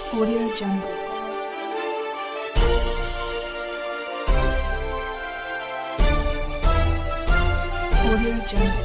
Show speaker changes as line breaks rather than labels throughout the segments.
Audio Jungle. Audio Jungle.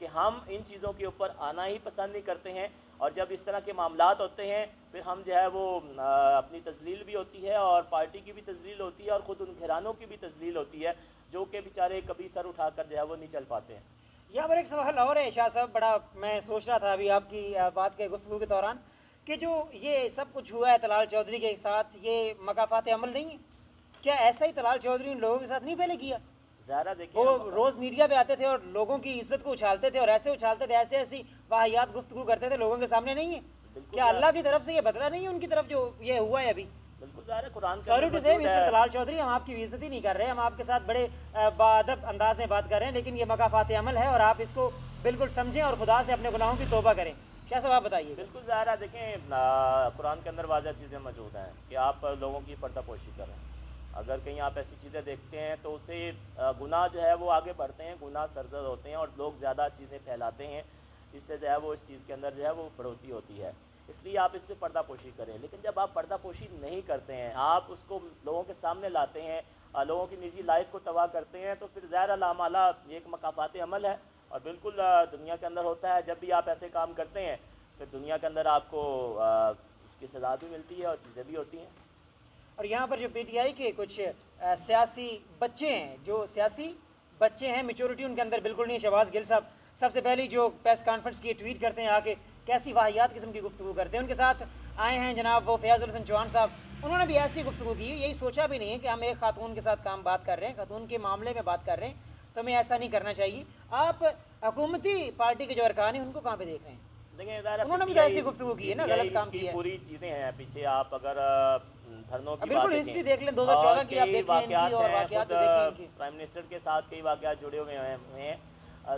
کہ ہم ان چیزوں کے اوپر آنا ہی پسند نہیں کرتے ہیں، اور جب اس طرح کے معاملات ہوتے ہیں پھر ہم جو ہے وہ اپنی تذلیل بھی ہوتی ہے اور پارٹی کی بھی تذلیل ہوتی ہے اور خود ان گھرانوں کی بھی تذلیل ہوتی ہے جو کہ بیچارے کبھی سر اٹھا کر جو ہے وہ نہیں چل پاتے ہیں۔
یہاں پر ایک سوال اور ہے شاہ صاحب، بڑا میں سوچ رہا تھا ابھی آپ کی بات کے گفتگو کے دوران کہ جو یہ سب کچھ ہوا ہے طلال چودھری کے ساتھ، یہ مقافات عمل نہیں ہے؟ کیا ایسا ہی طلال چودھری ان لوگوں کے ساتھ نہیں پہلے کیا؟
ظاہرہ دیکھیں
وہ روز میڈیا پہ آتے تھے اور لوگوں کی عزت کو اچھالتے تھے اور ایسے اچھالتے تھے، ایسی واحیات گفتگو کرتے تھے لوگوں کے سامنے، نہیں ہے؟ کیا اللہ کی طرف سے یہ بدلہ نہیں ہے ان کی طرف جو یہ ہوا ہے ابھی؟
بالکل ظاہر ہے قرآن کے
سوری
اندر
ٹو سے
موجود
مسٹر
ہے۔
طلال چودھری، ہم آپ کی بے عزتی نہیں کر رہے، ہم آپ کے ساتھ بڑے باادب انداز میں بات کر رہے ہیں، لیکن یہ مقافات عمل ہے اور آپ اس کو بالکل سمجھیں اور خدا سے اپنے گناہوں کی توبہ کریں۔ شاہ صاحب آپ بتائیے۔
بالکل ظاہر ہے دیکھیں قرآن کے اندر واضح چیزیں موجود ہیں کہ آپ لوگوں کی پردہ پوشی کریں، اگر کہیں آپ ایسی چیزیں دیکھتے ہیں تو اسے گناہ جو ہے وہ آگے بڑھتے ہیں، گناہ سرزد ہوتے ہیں اور لوگ زیادہ چیزیں پھیلاتے ہیں، اس سے جو ہے وہ اس چیز کے اندر جو ہے وہ بڑھوتی ہوتی ہے، اس لیے آپ اس پہ پردہ پوشی کریں۔ لیکن جب آپ پردہ پوشی نہیں کرتے ہیں، آپ اس کو لوگوں کے سامنے لاتے ہیں، لوگوں کی نجی لائف کو تباہ کرتے ہیں، تو پھر ظاہر لامعالی یہ ایک مقافات عمل ہے، اور بالکل دنیا کے اندر ہوتا ہے جب بھی آپ ایسے کام کرتے ہیں پھر دنیا کے اندر آپ کو اس کی سزا بھی ملتی ہے اور چیزیں بھی ہوتی ہیں۔
اور یہاں پر جو پی ٹی آئی کے کچھ سیاسی بچے ہیں، جو سیاسی بچے ہیں، میچورٹی ان کے اندر بالکل نہیں۔ شہباز گل صاحب سب سے پہلی جو پریس کانفرنس کی ٹویٹ کرتے ہیں، آ کے کیسی واحیات قسم کی گفتگو کرتے ہیں۔ ان کے ساتھ آئے ہیں جناب وہ فیاض الحسن چوہان صاحب، انہوں نے بھی ایسی گفتگو کی، یہی سوچا بھی نہیں ہے کہ ہم ایک خاتون کے ساتھ بات کر رہے ہیں، خاتون کے معاملے میں بات کر رہے ہیں، تو ہمیں ایسا نہیں کرنا چاہیے۔ آپ حکومتی پارٹی کے جو ارکان ہیں ان کو کہاں پہ دیکھ رہے ہیں؟
دیکھیں ظاہر
انہوں نے بھی تو ایسی گفتگو کی ہے نا، غلط کام کیا ہے۔
پوری چیزیں ہیں پیچھے، آپ اگر دھرنوں کی
بالکل
بات
ہسٹری دیکھ لیں 2014 کی، آپ دیکھیں ان کی اور واقعات جو دیکھیں ان کی۔
پرائم منسٹر کے ساتھ کئی واقعات جڑے ہوئے ہیں،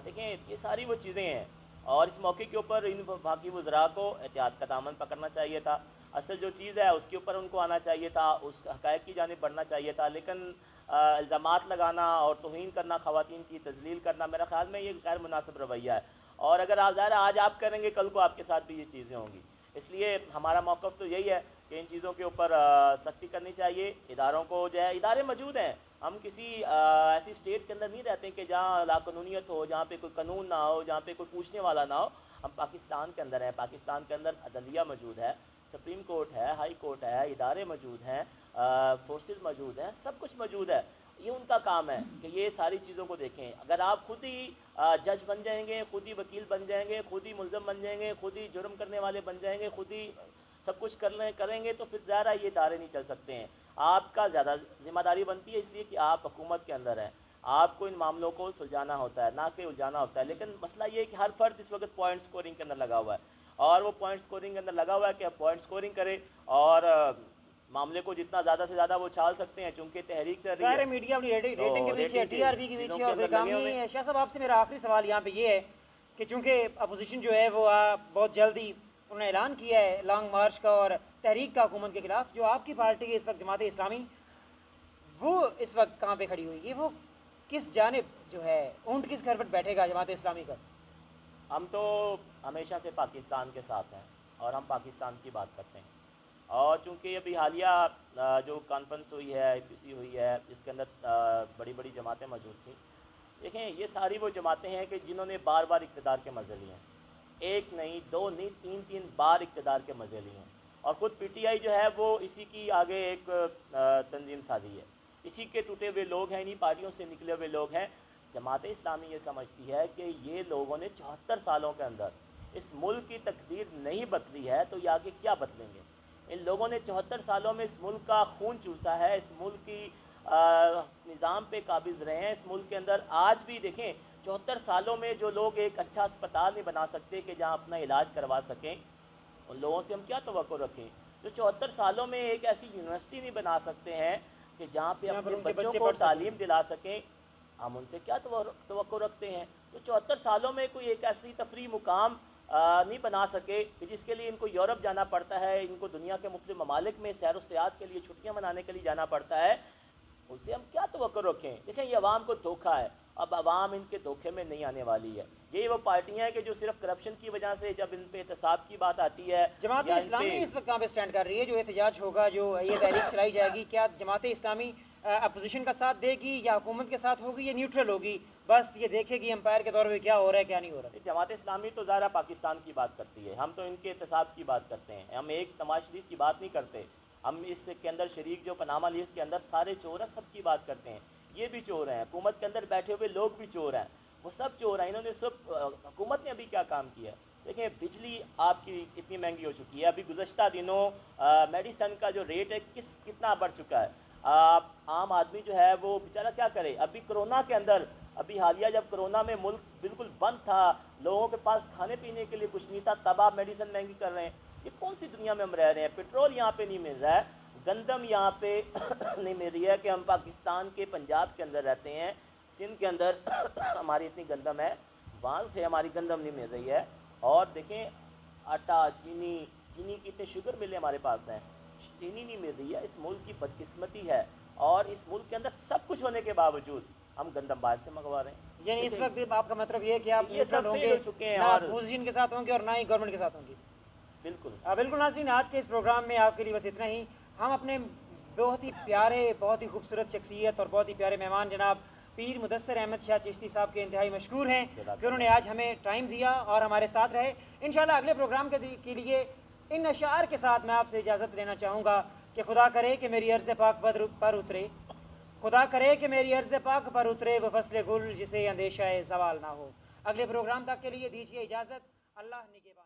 دیکھیں یہ ساری وہ چیزیں ہیں، اور اس موقع کے اوپر ان وفاقی وزراء کو احتیاط کا دامن پکڑنا چاہیے تھا، اصل جو چیز ہے اس کے اوپر ان کو آنا چاہیے تھا، اس حقائق کی جانب بڑھنا چاہیے تھا، لیکن الزامات لگانا اور توہین کرنا، خواتین کی تذلیل کرنا، میرا خیال میں یہ غیر مناسب رویہ ہے، اور اگر ظاہر آج آپ کریں گے کل کو آپ کے ساتھ بھی یہ چیزیں ہوں گی، اس لیے ہمارا موقف تو یہی ہے کہ ان چیزوں کے اوپر سختی کرنی چاہیے۔ اداروں کو جو ہے، ادارے موجود ہیں، ہم کسی ایسی اسٹیٹ کے اندر نہیں رہتے کہ جہاں لاقانونیت ہو، جہاں پہ کوئی قانون نہ ہو، جہاں پہ کوئی پوچھنے والا نہ ہو، ہم پاکستان کے اندر ہیں، پاکستان کے اندر عدلیہ موجود ہے، سپریم کورٹ ہے، ہائی کورٹ ہے، ادارے موجود ہیں، فورسز موجود ہیں، سب کچھ موجود ہے، یہ ان کا کام ہے کہ یہ ساری چیزوں کو دیکھیں۔ اگر آپ خود ہی جج بن جائیں گے، خود ہی وکیل بن جائیں گے، خود ہی ملزم بن جائیں گے، خود ہی جرم کرنے والے بن جائیں گے، خود ہی سب کچھ کریں گے، تو پھر ظاہر یہ ادارے نہیں چل سکتے ہیں۔ آپ کا زیادہ ذمہ داری بنتی ہے، اس لیے کہ آپ حکومت کے اندر ہیں، آپ کو ان معاملوں کو سلجھانا ہوتا ہے، نہ کہ الجھانا ہوتا ہے، لیکن مسئلہ یہ ہے کہ ہر فرد اس وقت پوائنٹ سکورنگ کے اندر لگا ہوا ہے، اور وہ پوائنٹ سکورنگ کے اندر لگا ہوا ہے کہ اب پوائنٹ سکورنگ کرے اور معاملے کو جتنا زیادہ سے زیادہ وہ چھال سکتے ہیں، چونکہ تحریک چل رہی ہے۔
سارے میڈیا اپنی ریٹنگ کے پیچھے ہے، ٹی آر پی کے پیچھے، اور کوئی کام نہیں ہے۔ شاہ صاحب آپ سے میرا آخری سوال یہاں پہ یہ ہے کہ چونکہ اپوزیشن جو ہے وہ بہت جلدی انہوں نے اعلان کیا ہے لانگ مارچ کا اور تحریک کا حکومت کے خلاف، جو آپ کی پارٹی کے اس وقت جماعت اسلامی، وہ اس وقت کہاں پہ کھڑی ہوئی ہے؟ وہ کس جانب جو ہے اونٹ کس گھر پر بیٹھے گا جماعت اسلامی کا؟
ہم تو ہمیشہ سے پاکستان کے ساتھ ہیں اور ہم پاکستان کی بات کرتے ہیں، اور چونکہ ابھی حالیہ جو کانفرنس ہوئی ہے، اے پی سی ہوئی ہے، جس کے اندر بڑی بڑی جماعتیں موجود تھیں، دیکھیں یہ ساری وہ جماعتیں ہیں کہ جنہوں نے بار بار اقتدار کے مزے لیے ہیں، ایک نہیں، دو نہیں، تین بار اقتدار کے مزے لیے ہیں، اور خود پی ٹی آئی جو ہے وہ اسی کی آگے ایک تنظیم سازی ہے، اسی کے ٹوٹے ہوئے لوگ ہیں، انہی پارٹیوں سے نکلے ہوئے لوگ ہیں۔ جماعت اسلامی یہ سمجھتی ہے کہ یہ لوگوں نے 74 سالوں کے اندر اس ملک کی تقدیر نہیں بدلی ہے، تو یہ آگے کیا بدلیں گے؟ ان لوگوں نے 74 سالوں میں اس ملک کا خون چوسا ہے، اس ملک کی نظام پہ قابض رہے ہیں، اس ملک کے اندر آج بھی دیکھیں 74 سالوں میں جو لوگ ایک اچھا اسپتال نہیں بنا سکتے کہ جہاں اپنا علاج کروا سکیں، ان لوگوں سے ہم کیا توقع رکھیں؟ جو 74 سالوں میں ایک ایسی یونیورسٹی نہیں بنا سکتے ہیں کہ جہاں پہ اپنے بچوں کو تعلیم دلا سکیں، ہم ان سے کیا توقع رکھتے ہیں؟ تو 74 سالوں میں کوئی ایک ایسی تفریح مقام نہیں بنا سکے کہ جس کے لیے ان کو یورپ جانا پڑتا ہے، ان کو دنیا کے مختلف ممالک میں سیر و سیاحت کے لیے چھٹیاں منانے کے لیے جانا پڑتا ہے، ان سے ہم کیا توقع رکھیں؟ دیکھیں یہ عوام کو دھوکہ ہے، اب عوام ان کے دھوکے میں نہیں آنے والی ہے۔ یہی وہ پارٹیاں ہیں کہ جو صرف کرپشن کی وجہ سے جب ان پہ احتساب کی بات آتی ہے،
جماعت اسلامی اس وقت کہاں پہ سٹینڈ کر رہی ہے؟ جو احتجاج ہوگا، جو یہ تحریک چلائی جائے گی، کیا جماعت اسلامی اپوزیشن کا ساتھ دے گی یا حکومت کے ساتھ ہوگی یا نیوٹرل ہوگی؟ بس یہ دیکھے کہ امپائر کے طور پہ کیا ہو رہا ہے کیا نہیں ہو رہا ہے.
جماعت اسلامی تو ظاہر پاکستان کی بات کرتی ہے، ہم تو ان کے احتساب کی بات کرتے ہیں، ہم ایک نواز شریف کی بات نہیں کرتے. ہم اس کے اندر شریک جو پاناما لیکس کے اندر سارے چور ہیں، سب کی بات کرتے ہیں. یہ بھی چور ہیں، حکومت کے اندر بیٹھے ہوئے لوگ بھی چور ہیں، وہ سب چور ہیں. انہوں نے سب حکومت نے ابھی کیا کام کیا ہے؟ دیکھیں بجلی آپ کی کتنی مہنگی ہو چکی ہے. ابھی گزشتہ دنوں میڈیسن کا جو ریٹ ہے کتنا بڑھ چکا ہے. عام آدمی جو ہے وہ بیچارہ کیا کرے. ابھی کرونا کے اندر، ابھی حالیہ جب کرونا میں ملک بالکل بند تھا، لوگوں کے پاس کھانے پینے کے لیے کچھ نہیں تھا، تب آپ میڈیسن مہنگی کر رہے ہیں. یہ کون سی دنیا میں ہم رہ رہے ہیں؟ پٹرول یہاں پہ نہیں مل رہا ہے، گندم یہاں پہ نہیں مل رہی ہے کہ ہم پاکستان کے پنجاب کے اندر رہتے ہیں، سندھ کے اندر ہماری اتنی گندم ہے، وہاں سے ہماری گندم نہیں مل رہی ہے. اور دیکھیں آٹا، چینی کی اتنے شوگر ملیں ہمارے پاس ہیں، چینی نہیں مل رہی ہے. اس ملک کی بدقسمتی ہے، اور اس ملک کے اندر سب کچھ ہونے کے باوجود ہم گندم باہر سے منگوا رہے ہیں.
یعنی اس وقت آپ کا مطلب یہ ہے کہ آپ
یہ سب
نیوٹرل ہوں
فیل
گے،
ہو چکے ہیں
نہ
اور
اپوزیشن کے ساتھ ہوں گے اور نہ ہی گورنمنٹ کے ساتھ ہوں گے.
بالکل
بالکل ناظرین، آج کے اس پروگرام میں آپ کے لیے بس اتنا ہی. ہم اپنے بہت ہی پیارے، بہت ہی خوبصورت شخصیت اور بہت ہی پیارے مہمان جناب پیر مدثر احمد شاہ چشتی صاحب کے انتہائی مشکور ہیں کہ انہوں نے آج ہمیں ٹائم دیا اور ہمارے ساتھ رہے. انشاءاللہ اگلے پروگرام کے لیے ان اشعار کے ساتھ میں آپ سے اجازت لینا چاہوں گا کہ خدا کرے کہ میری عرض پاک پر اترے، خدا کرے کہ میری عرض پاک پر اترے وہ فصل گل جسے اندیشہ زوال نہ ہو. اگلے پروگرام تک کے لیے دیجیے اجازت. اللہ نگہبان.